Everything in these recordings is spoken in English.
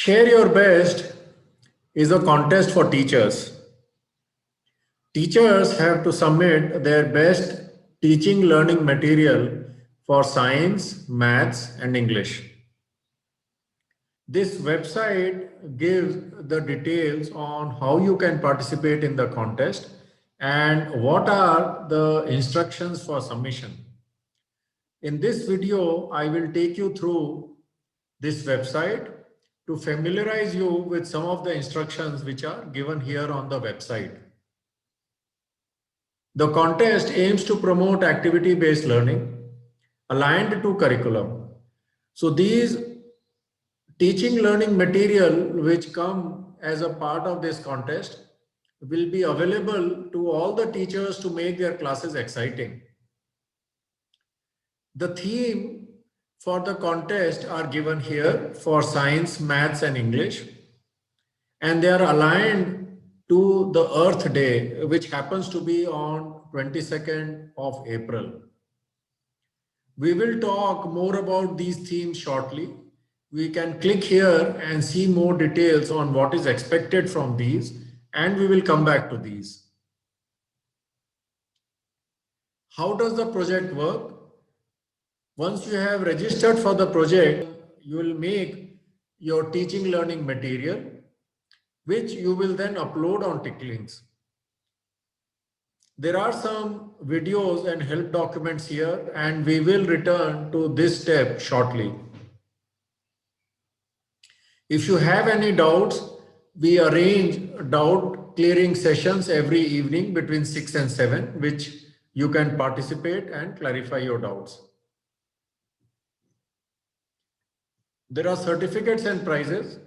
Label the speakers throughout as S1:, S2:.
S1: Share Your Best is a contest for teachers. Teachers have to submit their best teaching learning material for science, maths, and English. This website gives the details on how you can participate in the contest and what are the instructions for submission. In this video, I will take you through this website to familiarize you with some of the instructions which are given here on the website. The contest aims to promote activity-based learning aligned to curriculum. So these teaching learning material which come as a part of this contest will be available to all the teachers to make their classes exciting. The theme for the contest are given here for science, maths, and English, and they are aligned to the Earth Day, which happens to be on 22nd of April. We will talk more about these themes shortly. We can click here and see more details on what is expected from these, and we will come back to these. How does the project work? Once you have registered for the project, you will make your teaching learning material, which you will then upload on TICKlinks. There are some videos and help documents here, and we will return to this step shortly. If you have any doubts, we arrange doubt clearing sessions every evening between 6 and 7, which you can participate and clarify your doubts. There are certificates and prizes.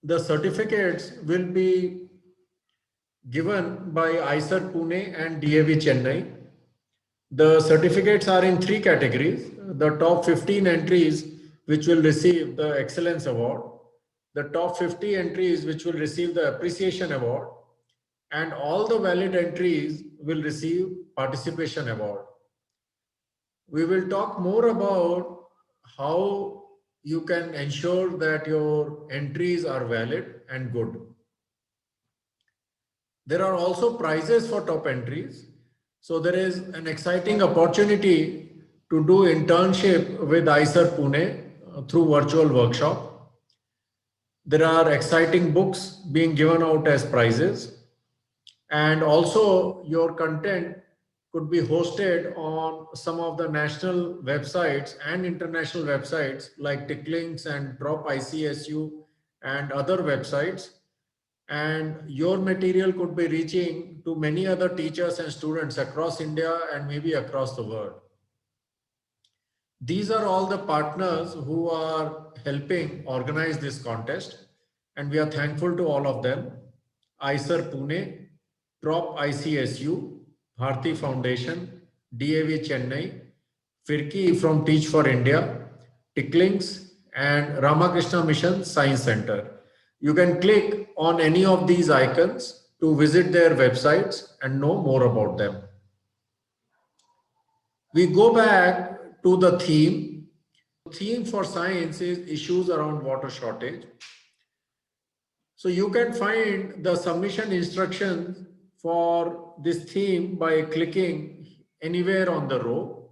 S1: The certificates will be given by ICER Pune and DAV Chennai. The certificates are in 3 categories. The top 15 entries which will receive the Excellence Award, the top 50 entries which will receive the Appreciation Award, and all the valid entries will receive Participation Award. We will talk more about how you can ensure that your entries are valid and good. There are also prizes for top entries. So there is an exciting opportunity to do internship with ICER Pune through virtual workshop. There are exciting books being given out as prizes. And also your content could be hosted on some of the national websites and international websites like TICKlinks and Drop ICSU and other websites. And your material could be reaching to many other teachers and students across India and maybe across the world. These are all the partners who are helping organize this contest, and we are thankful to all of them. ICER Pune, Drop ICSU, Bharti Foundation, DAV Chennai, Firki from Teach for India, TICKlinks, and Ramakrishna Mission Science Center. You can click on any of these icons to visit their websites and know more about them. We go back to the theme. The theme for science is issues around water shortage. So you can find the submission instructions for this theme by clicking anywhere on the row.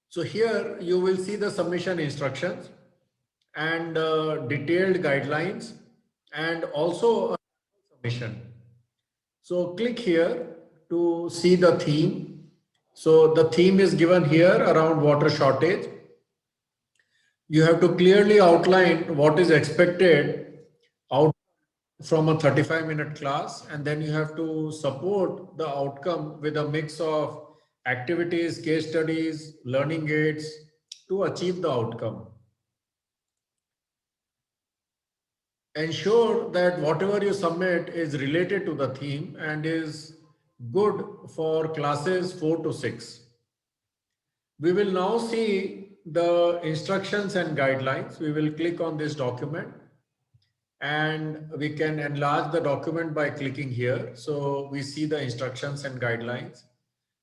S1: So here you will see the submission instructions and detailed guidelines and also a submission. So click here to see the theme. So the theme is given here around water shortage. You have to clearly outline what is expected out from a 35-minute class, and then you have to support the outcome with a mix of activities, case studies, learning aids to achieve the outcome. Ensure that whatever you submit is related to the theme and is good for classes 4 to 6. We will now see the instructions and guidelines. We will click on this document and we can enlarge the document by clicking here. So we see the instructions and guidelines.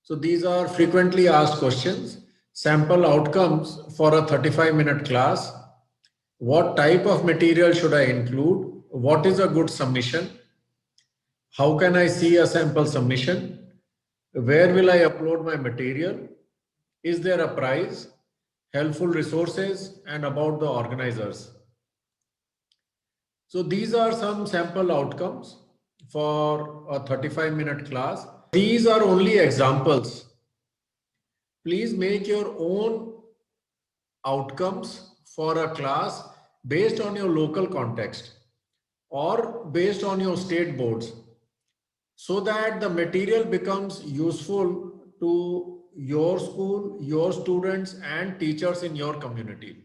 S1: So these are frequently asked questions. sample outcomes for a 35-minute class. What type of material should I include? What is a good submission? How can I see a sample submission? Where will I upload my material? Is there a prize? Helpful resources and about the organizers. So these are some sample outcomes for a 35-minute class. These are only examples. Please make your own outcomes for a class based on your local context or based on your state boards, so that the material becomes useful to your school, your students, and teachers in your community.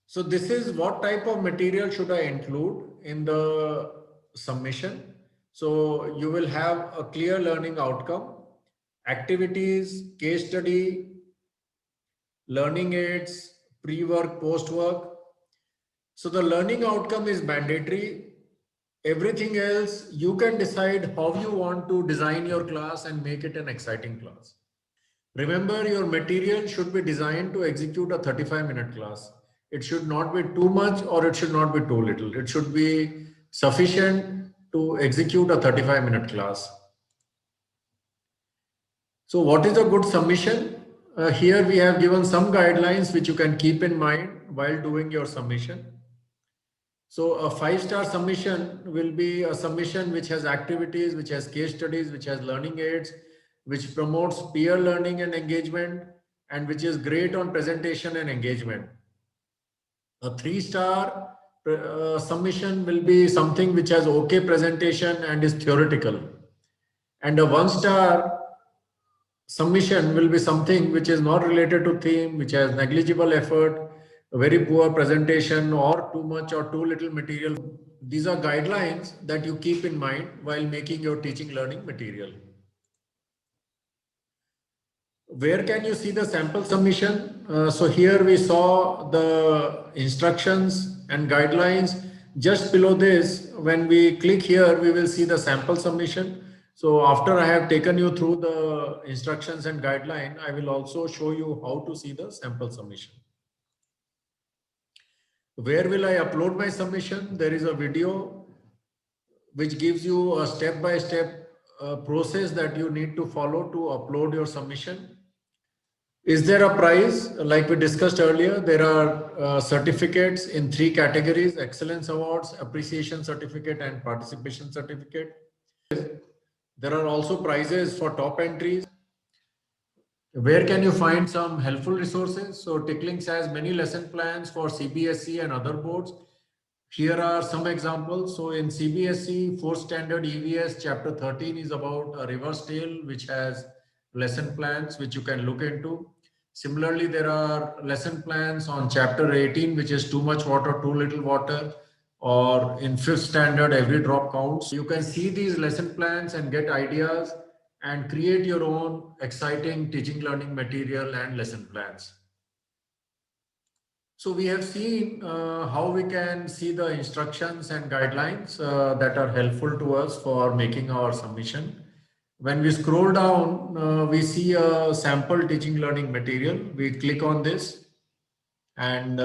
S1: So this is what type of material should I include in the submission. So you will have a clear learning outcome, activities, case study, learning aids, pre-work, post-work. So the learning outcome is mandatory. Everything else, you can decide how you want to design your class and make it an exciting class. Remember, your material should be designed to execute a 35-minute class. It should not be too much or it should not be too little. It should be sufficient to execute a 35-minute class. So what is a good submission? Here we have given some guidelines which you can keep in mind while doing your submission. So a 5-star submission will be a submission which has activities, which has case studies, which has learning aids, which promotes peer learning and engagement, and which is great on presentation and engagement. A 3-star submission will be something which has okay presentation and is theoretical. And a 1-star submission will be something which is not related to theme, which has negligible effort, a very poor presentation, or too much or too little material. These are guidelines that you keep in mind while making your teaching learning material. Where can you see the sample submission? So here we saw the instructions and guidelines. Just below this, when we click here, we will see the sample submission. So after I have taken you through the instructions and guideline, I will also show you how to see the sample submission. Where will I upload my submission? There is a video which gives you a step-by-step process that you need to follow to upload your submission. Is there a prize? Like we discussed earlier, there are certificates in 3 categories: excellence awards, appreciation certificate, and participation certificate. There are also prizes for top entries. Where can you find some helpful resources? So TickLinks has many lesson plans for CBSE and other boards. Here are some examples. So in CBSE, 4th standard EVS chapter 13 is about a reverse tail, which has lesson plans which you can look into. Similarly, there are lesson plans on chapter 18, which is too much water, too little water, or in 5th standard, every drop counts. You can see these lesson plans and get ideas and create your own exciting teaching learning material and lesson plans. So we have seen how we can see the instructions and guidelines that are helpful to us for making our submission. When we scroll down, we see a sample teaching learning material. We click on this and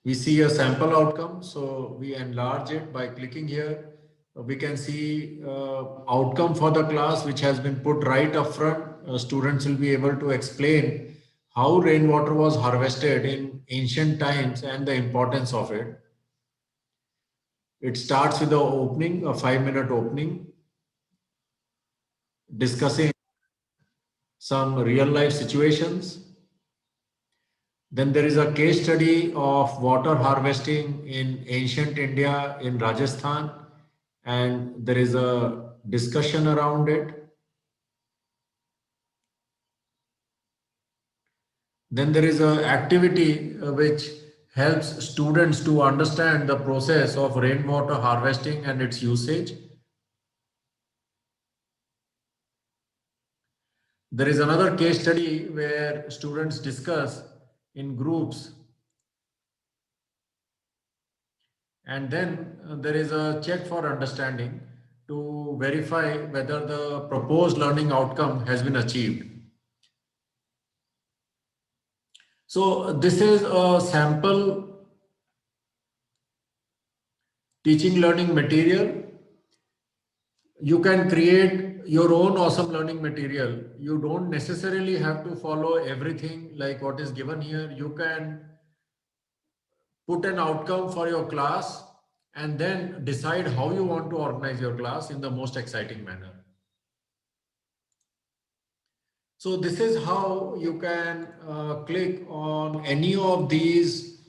S1: we see a sample outcome. So we enlarge it by clicking here. We can see outcome for the class, which has been put right up front. Students will be able to explain how rainwater was harvested in ancient times and the importance of it. It starts with the opening, a 5-minute opening, discussing some real life situations. Then there is a case study of water harvesting in ancient India in Rajasthan, and there is a discussion around it. Then there is an activity which helps students to understand the process of rainwater harvesting and its usage. There is another case study where students discuss in groups And then there is a check for understanding to verify whether the proposed learning outcome has been achieved. So this is a sample teaching learning material. You can create your own awesome learning material. You don't necessarily have to follow everything like what is given here. You can put an outcome for your class and then decide how you want to organize your class in the most exciting manner. So this is how you can click on any of these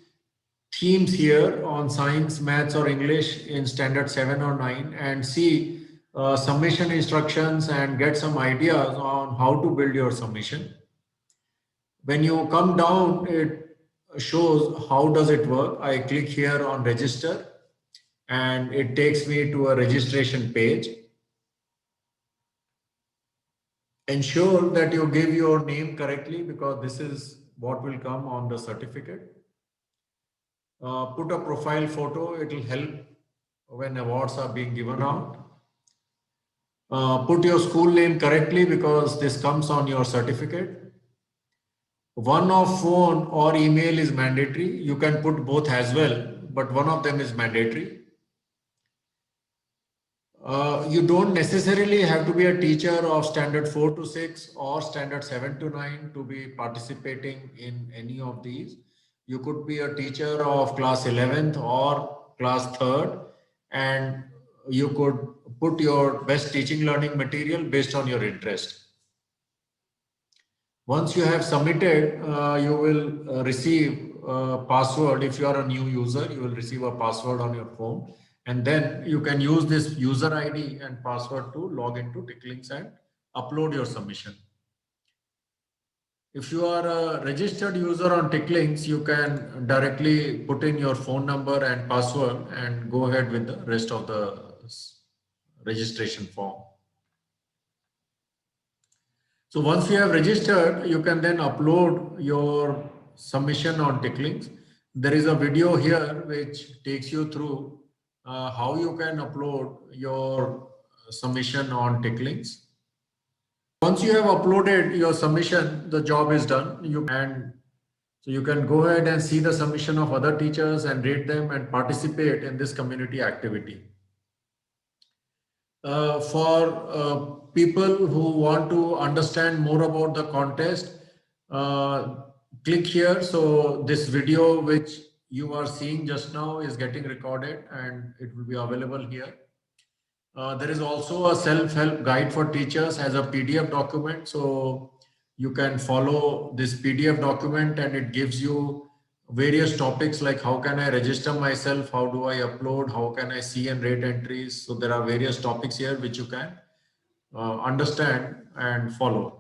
S1: themes here on science, maths or English in standard 7 or 9 and see submission instructions and get some ideas on how to build your submission. When you come down, it shows how does it work. I click here on register and it takes me to a registration page. Ensure that you give your name correctly because this is what will come on the certificate. Put a profile photo, it will help when awards are being given out. Put your school name correctly because this comes on your certificate. One of phone or email is mandatory. You can put both as well, but one of them is mandatory. You don't necessarily have to be a teacher of standard 4 to 6 or standard 7 to 9 to be participating in any of these. You could be a teacher of class 11th or class 3rd and you could put your best teaching learning material based on your interest. Once you have submitted, you will receive a password. If you are a new user, you will receive a password on your phone. And then you can use this user ID and password to log into TICKlinks and upload your submission. If you are a registered user on TICKlinks, you can directly put in your phone number and password and go ahead with the rest of the registration form. So once you have registered, you can then upload your submission on TICKlinks. There is a video here which takes you through how you can upload your submission on TICKlinks. Once you have uploaded your submission, the job is done. So you can go ahead and see the submission of other teachers and rate them and participate in this community activity. For people who want to understand more about the contest, click here. So this video which you are seeing just now is getting recorded and it will be available here. There is also a self-help guide for teachers as a PDF document. So you can follow this PDF document and it gives you various topics like how can I register myself, how do I upload, how can I see and rate entries. So there are various topics here which you can understand and follow.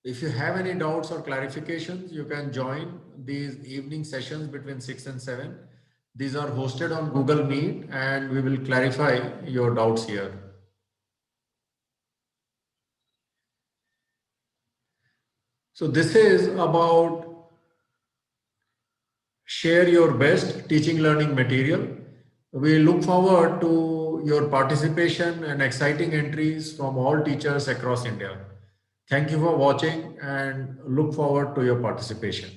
S1: If you have any doubts or clarifications, you can join these evening sessions between 6 and 7. These are hosted on Google Meet and we will clarify your doubts here. So this is about share your best teaching learning material. We look forward to your participation and exciting entries from all teachers across India. Thank you for watching and look forward to your participation.